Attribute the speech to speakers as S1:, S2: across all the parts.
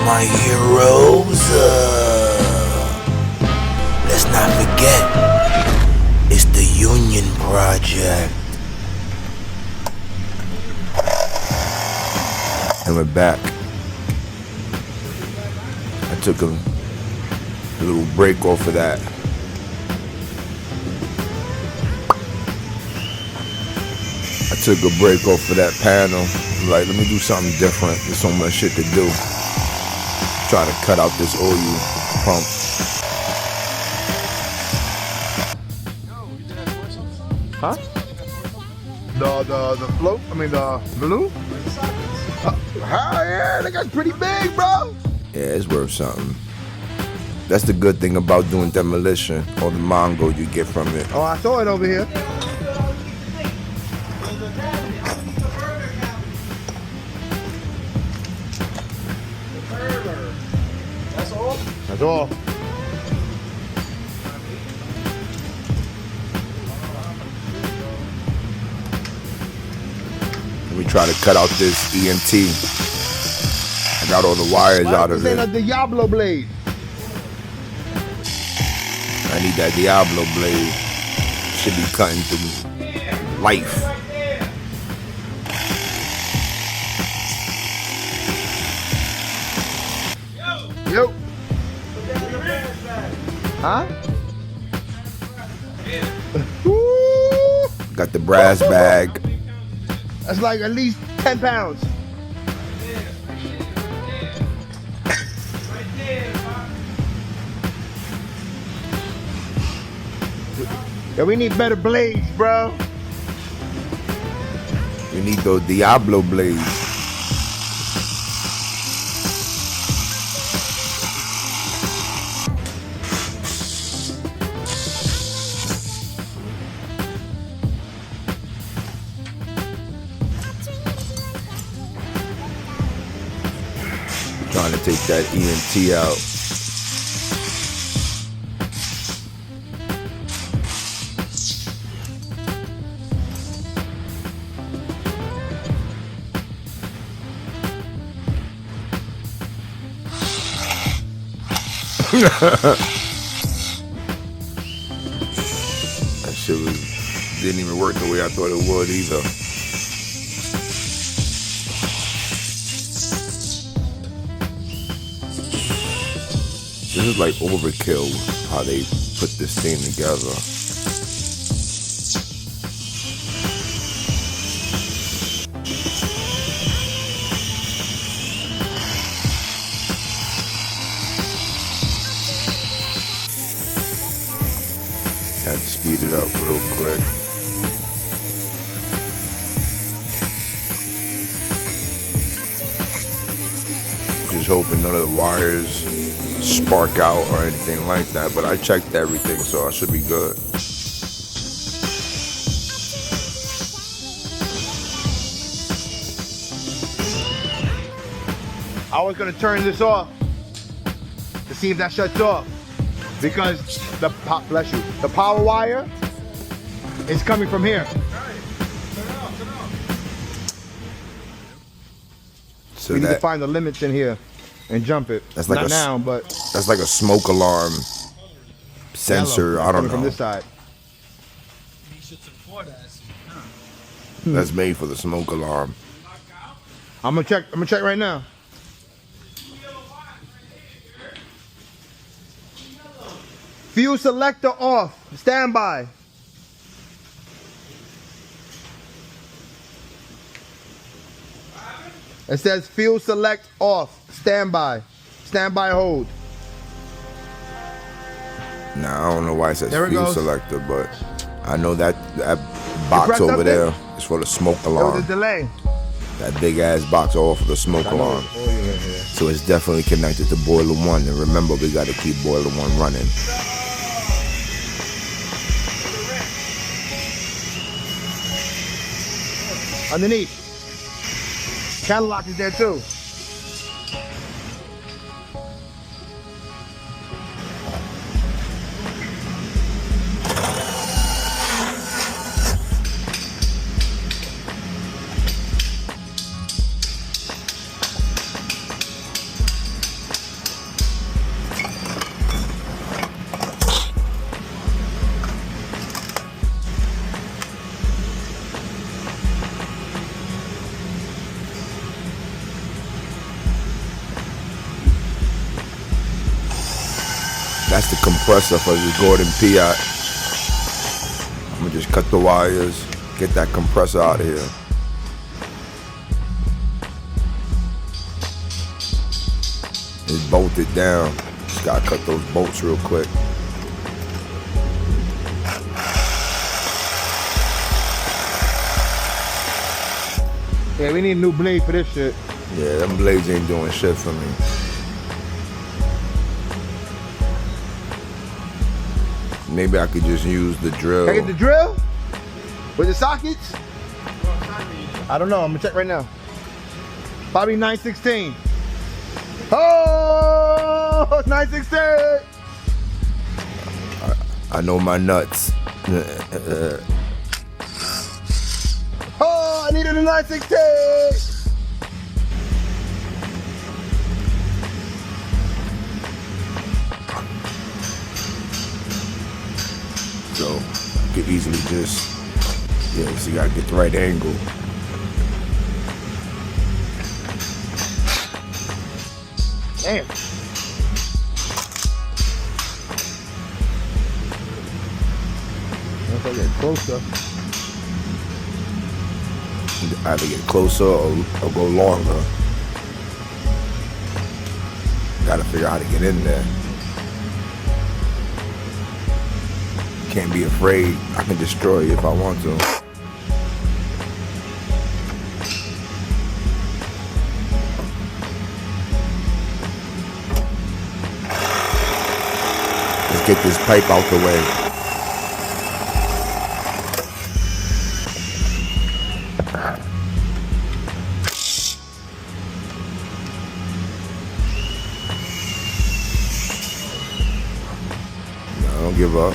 S1: my heroes. Let's not forget, it's the Union Project.
S2: And we're back. I took a little break off of that. I took a break off of that panel. I'm like, let me do something different. There's so much shit to do. Try to cut out this oil pump.
S3: Huh? The float? I mean the balloon? Hell yeah, that guy's pretty big, bro.
S2: Yeah, it's worth something. That's the good thing about doing demolition, all the mango you get from it.
S3: Oh, I saw it over here. That's all? That's all.
S2: Let me try to cut out this EMT. I got all the wires out of
S3: This
S2: it.
S3: ain't a Diablo blade.
S2: I need that Diablo blade. Should be cutting through life.
S3: Yo. Huh? Woo!
S2: Got the brass bag.
S3: That's like at least 10 pounds. Yeah, we need better blades, bro.
S2: We need those Diablo blades. Trying to take that EMT out. That shit didn't even work the way I thought it would either. This is like overkill how they put this thing together. Had to speed it up real quick. Just hoping none of the wires spark out or anything like that, but I checked everything, so I should be good.
S3: I was gonna turn this off to see if that shuts off because the power wire is coming from here.
S2: So
S3: We need to
S2: that,
S3: find the limits in here and jump it.
S2: That's like
S3: Not
S2: a
S3: now, but
S2: that's like a smoke alarm sensor.
S3: yellow.
S2: I don't
S3: Coming from
S2: know.
S3: this side.
S2: That's made for the smoke alarm.
S3: I'm gonna check right now. Fuse selector off. Standby. It says fuse select off. Standby. Standby hold.
S2: Now I don't know why it says
S3: There it
S2: fuel
S3: goes.
S2: selector, but I know that box
S3: pressed
S2: over
S3: up
S2: there
S3: there?
S2: is for the smoke
S3: There was
S2: alarm.
S3: a delay.
S2: That big ass box all for the smoke alarm. So it's definitely connected to boiler one. And remember, we got to keep boiler one running.
S3: Underneath. Catalog is there too.
S2: That's the compressor for the Gordon piatt. I'm gonna just cut the wires, get that compressor out of here. It's bolted down. Just gotta cut those bolts real quick.
S3: Yeah, we need a new blade for this shit.
S2: Yeah, them blades ain't doing shit for me. Maybe I could just use the drill.
S3: Can I get the drill? With the sockets? I don't know, I'm gonna check right now. Probably 916. Oh, 916!
S2: I know my nuts.
S3: Oh, I needed a 916!
S2: So, you could easily just, yeah, so you gotta get the right angle.
S3: Damn. Once I get closer.
S2: Either get closer or go longer. Gotta figure out how to get in there. Can't be afraid. I can destroy you if I want to. Let's get this pipe out the way. No, don't give up.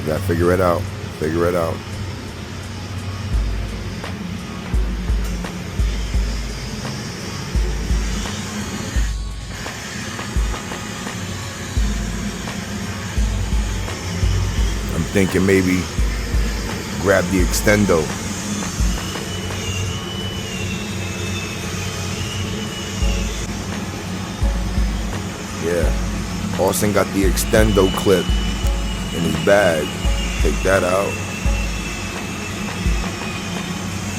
S2: You gotta figure it out. Figure it out. I'm thinking maybe grab the extendo. Yeah. Austin got the extendo clip in his bag. Take that out.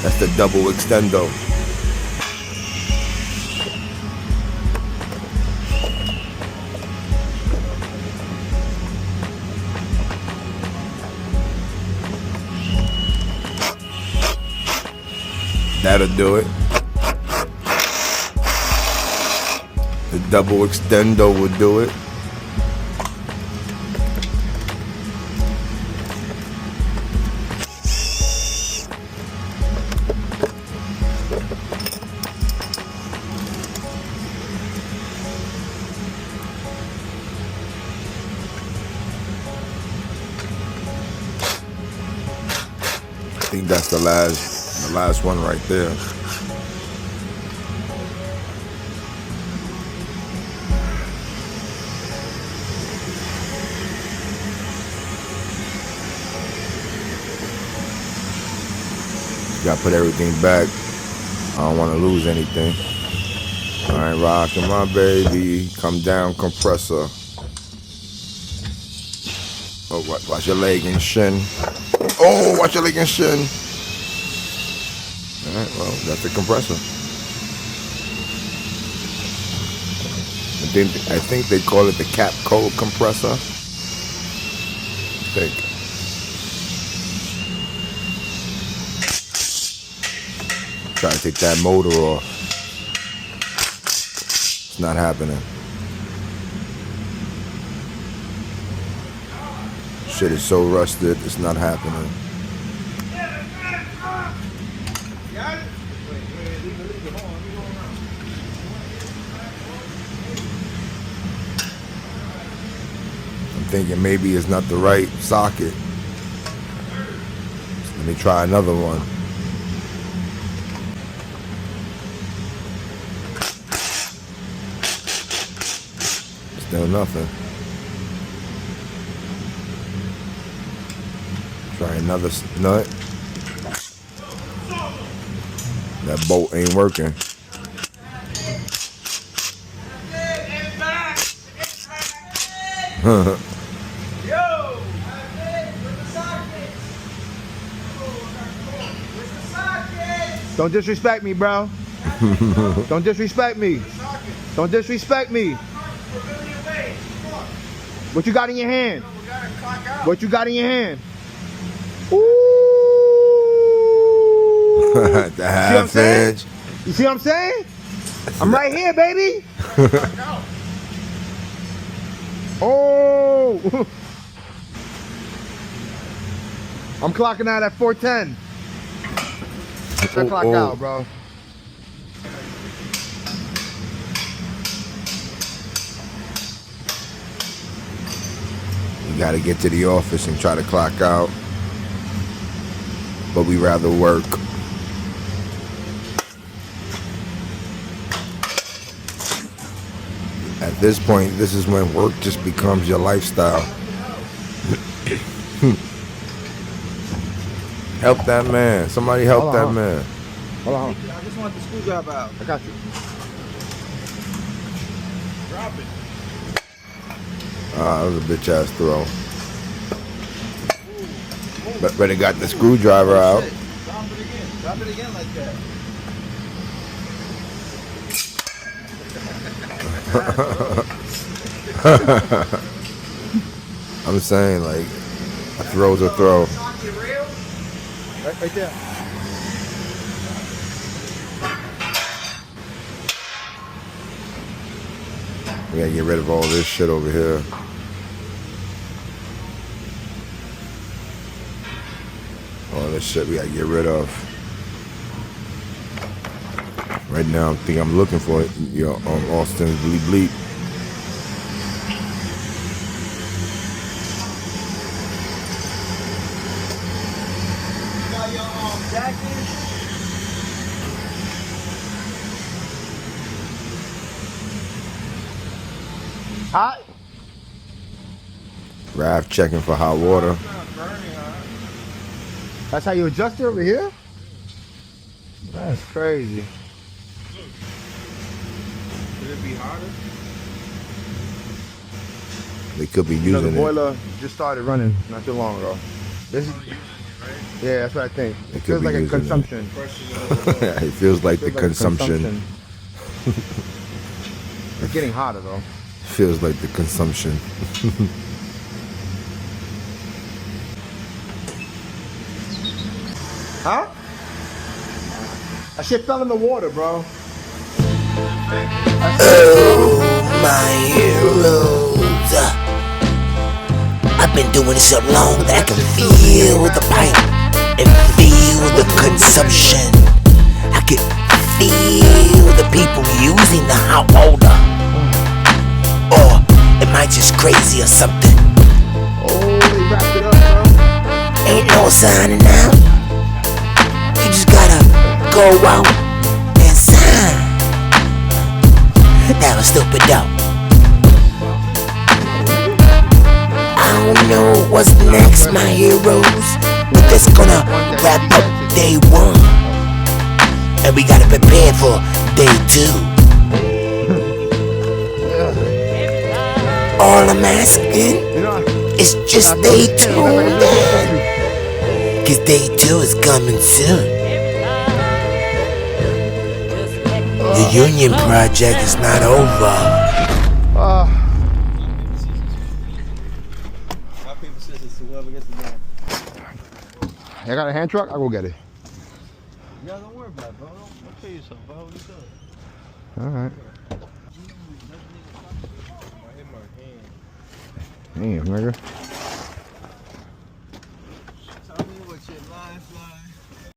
S2: That's the double extendo. That'll do it. The double extendo would do it. I think that's the last one right there. Gotta put everything back. I don't want to lose anything. All right, rocking my baby. Come down, compressor. Oh, watch your leg and shin. Oh, watch your leg and shin. All right, well, that's the compressor. I think they call it the cap code compressor. I think. Try to take that motor off. It's not happening. Shit is so rusted, it's not happening. I'm thinking maybe it's not the right socket. So let me try another one. Still nothing. Try another nut. That bolt ain't working.
S3: Don't disrespect me, bro. Don't disrespect me. Don't disrespect me. What you got in your hand? What you got in your hand? Ooh.
S2: The half inch.
S3: You see what I'm saying? I'm right here, baby. Oh. I'm clocking out at 410. Check clock out, bro.
S2: You gotta get to the office and try to clock out, but we rather work. At this point, this is when work just becomes your lifestyle. Help that man. Somebody help that man.
S3: Hold on.
S4: I just want the screwdriver out.
S3: I got you.
S4: Drop it.
S2: That was a bitch ass throw. But it got the screwdriver out.
S4: Drop it again. Drop it again like that.
S2: I'm saying, like, a throw's a throw.
S3: Right there.
S2: We gotta get rid of all this shit over here. All this shit we gotta get rid of. Right now, I think I'm looking for it. Austin's Bleep Bleep.
S4: Got your jacket.
S3: Hot?
S2: Raph checking for hot water.
S3: That's how you adjust it over here? That's crazy.
S4: Could it be hotter?
S2: They could be
S3: You
S2: using
S3: know, the
S2: it.
S3: boiler just started running not too long ago. This is, yeah, that's what I think.
S2: They
S3: It
S2: could
S3: feels
S2: be
S3: like a
S2: using it.
S3: consumption.
S2: It feels like the
S3: Feels like a
S2: consumption.
S3: It's getting hotter though.
S2: Feels like the consumption.
S3: Huh? That shit fell in the water, bro.
S1: Oh, my heroes. I've been doing this so long that I can feel the pipe and feel the consumption. I can feel the people using the hot water. Or am I just crazy or something?
S3: Oh, they wrapped it up, bro.
S1: Ain't no signing out. You just gotta go out and sign. That was stupid though. I don't know what's next, my heroes, but that's gonna wrap up day one, and we gotta prepare for day two. All I'm asking is just stay tuned in, 'cause day two is coming soon. The Union Project is not over.
S4: Rock, paper, scissors to whoever gets the ball.
S3: I got a hand truck? I'll go get it.
S4: Yeah, don't worry about it, bro. Don't kill yourself, bro. What you doing?
S3: Alright.
S4: I hit my hand.
S3: Damn, nigga.